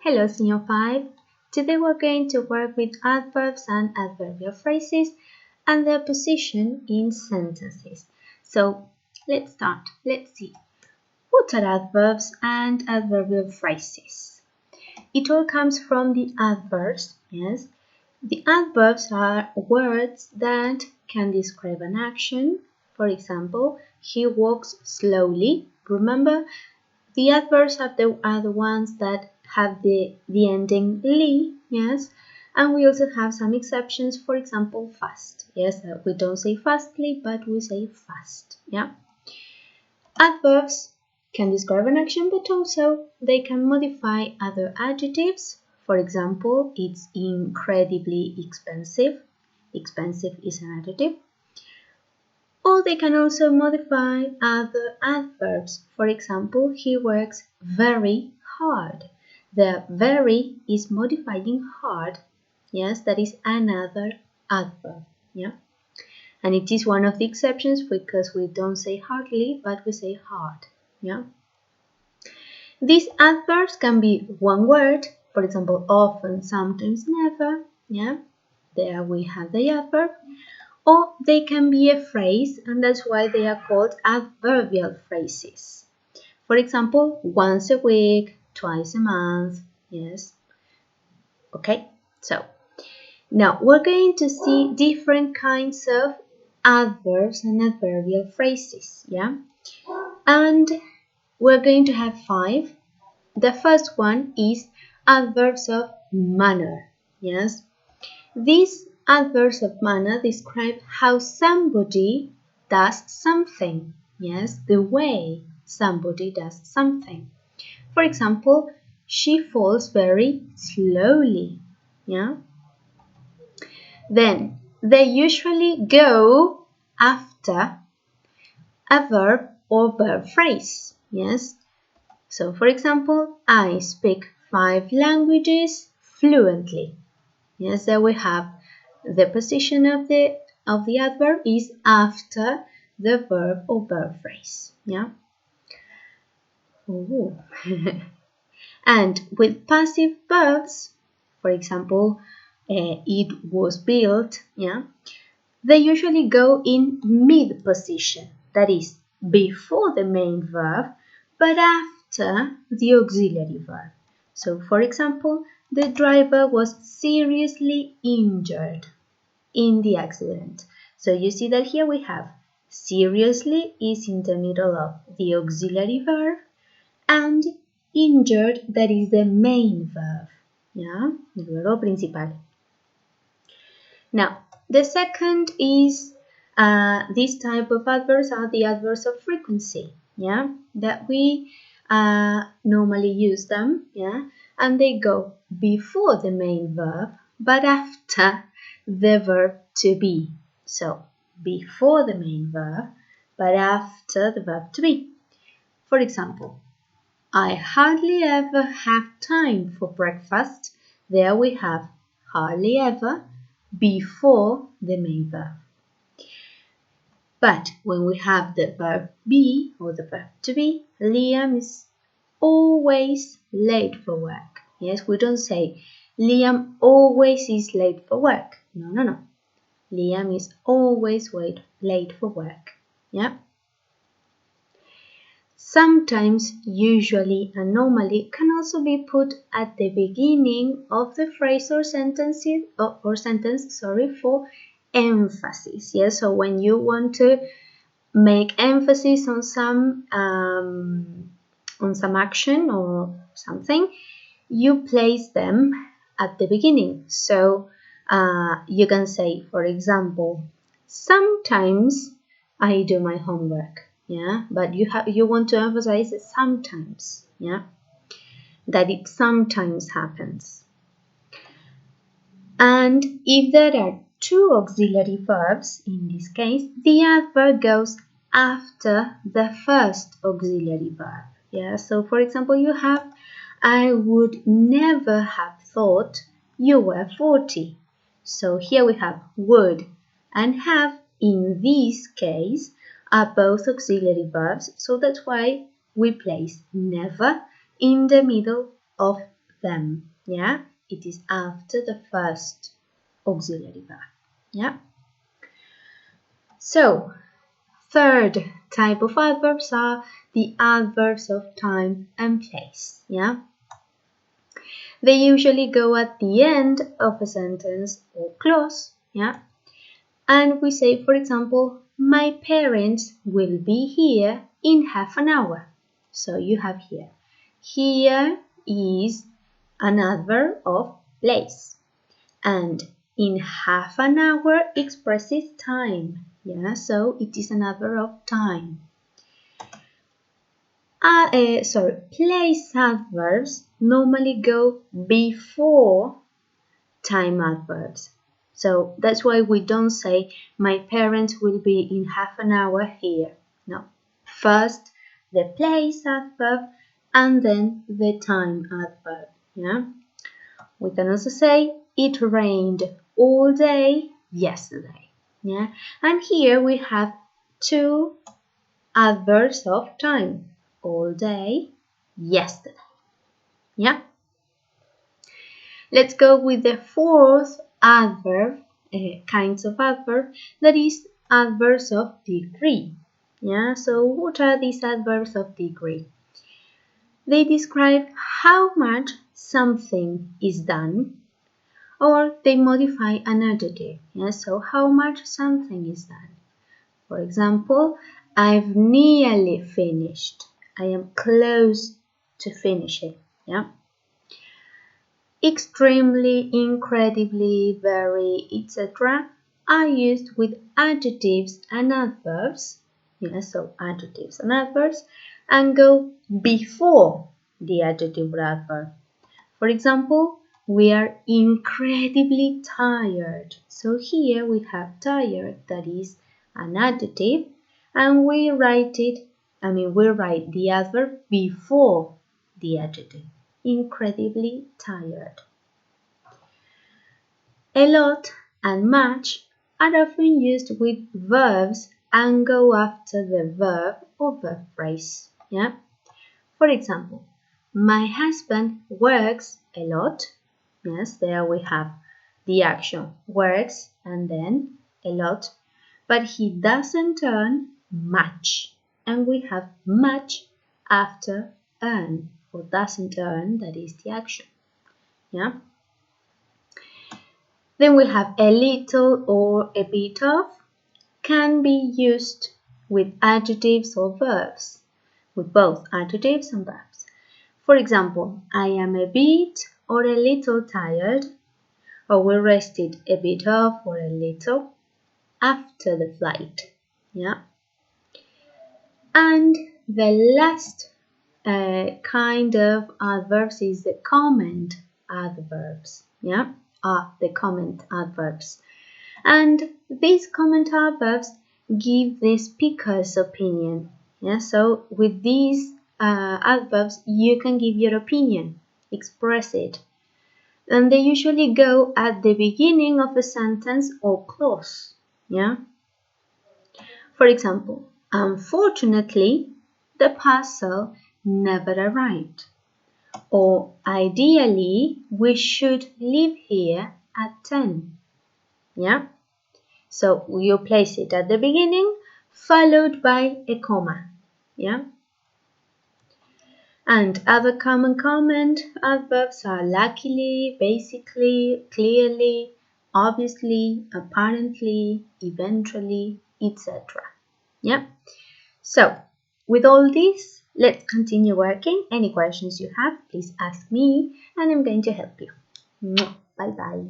Hello, Senior 5. Today we're going to work with adverbs and adverbial phrases and their position in sentences. So let's start. Let's see. What are adverbs and adverbial phrases? It all comes from the adverbs, yes? The adverbs are words that can describe an action. For example, he walks slowly. Remember, the adverbs are the ones that have the ending "ly", yes, and we also have some exceptions. For example, fast. Yes, we don't say fastly, but we say fast. Yeah. Adverbs can describe an action, but also they can modify other adjectives. For example, it's incredibly expensive. Expensive is an adjective. Or they can also modify other adverbs. For example, he works very hard. The very is modifying hard. Yes, that is another adverb. Yeah, and it is one of the exceptions because we don't say hardly, but we say hard. Yeah. These adverbs can be one word. For example, often, sometimes, never. Yeah, there we have the adverb. Or they can be a phrase, and that's why they are called adverbial phrases. For example, once a week, twice a month, yes. Okay, so now we're going to see different kinds of adverbs and adverbial phrases, yeah? And we're going to have 5. The first one is adverbs of manner, yes? These adverbs of manner describe how somebody does something. Yes, the way somebody does something. For example, she falls very slowly. Yeah. Then they usually go after a verb or verb phrase. Yes. So, for example, I speak 5 languages fluently. Yes, there we have the position of the adverb is after the verb or verb phrase. Yeah. Ooh. And with passive verbs, for example, it was built. Yeah, they usually go in mid position. That is before the main verb, but after the auxiliary verb. So, for example, the driver was seriously injured in the accident. So you see that here we have seriously is in the middle of the auxiliary verb and injured, that is the main verb. Yeah, el verbo principal. Now, the second is this type of adverbs are the adverbs of frequency. Yeah, that we normally use them. Yeah, and they go before the main verb, but after the verb to be. So, before the main verb, but after the verb to be. For example, I hardly ever have time for breakfast. There we have hardly ever before the main verb. But when we have the verb be or the verb to be, Liam is always late for work. Yes, we don't say Liam always is late for work. No. Liam is always late for work. Yeah. Sometimes, usually, and normally can also be put at the beginning of the phrase or sentence, for emphasis. Yes, so when you want to make emphasis on some action or something, you place them at the beginning. So you can say, for example, sometimes I do my homework. Yeah, but you want to emphasize sometimes. Yeah, that it sometimes happens. And if there are 2 auxiliary verbs, in this case, the adverb goes after the first auxiliary verb. Yeah, so for example, you have, I would never have thought you were 40. So here we have would and have, in this case, are both auxiliary verbs. So that's why we place never in the middle of them. Yeah, it is after the first auxiliary verb. Yeah. So, third type of adverbs are the adverbs of time and place. Yeah. They usually go at the end of a sentence or clause. Yeah. And we say, for example, my parents will be here in half an hour. So you have here. Here is an adverb of place. And in half an hour expresses time. Yeah, so it is an adverb of time. Place adverbs normally go before time adverbs. So that's why we don't say my parents will be in half an hour here. No. First the place adverb and then the time adverb. Yeah. We can also say it rained all day yesterday. Yeah. And here we have two adverbs of time. All day, yesterday. Yeah. Let's go with the fourth adverb, kinds of adverb, that is adverbs of degree. Yeah, so what are these adverbs of degree? They describe how much something is done, or they modify an adjective. Yeah, so how much something is done. For example, I've nearly finished. I am close to finishing. Yeah. Extremely, incredibly, very, etc. are used with adjectives and adverbs. Yes, so adjectives and adverbs, and go before the adjective or adverb. For example, we are incredibly tired. So here we have tired, that is an adjective, and we write the adverb before the adjective. Incredibly tired. A lot and much are often used with verbs and go after the verb or verb phrase. Yeah. For example, my husband works a lot. Yes, there we have the action works and then a lot, but he doesn't earn much. And we have much after earn, or doesn't earn, that is the action. Yeah. Then we have a little or a bit of, can be used with adjectives or verbs, with both adjectives and verbs. For example, I am a bit or a little tired, or we rested a bit of or a little after the flight. Yeah. And the last kind of adverbs is the comment adverbs. Yeah, the comment adverbs. And these comment adverbs give the speaker's opinion. Yeah, so with these adverbs, you can give your opinion, express it. And they usually go at the beginning of a sentence or clause. Yeah. For example, unfortunately, the parcel never arrived. Or ideally, we should leave here at 10. Yeah? So you place it at the beginning, followed by a comma. Yeah? And other common comment adverbs are luckily, basically, clearly, obviously, apparently, eventually, etc. Yeah. So, with all this, let's continue working. Any questions you have, please ask me and I'm going to help you. Bye bye.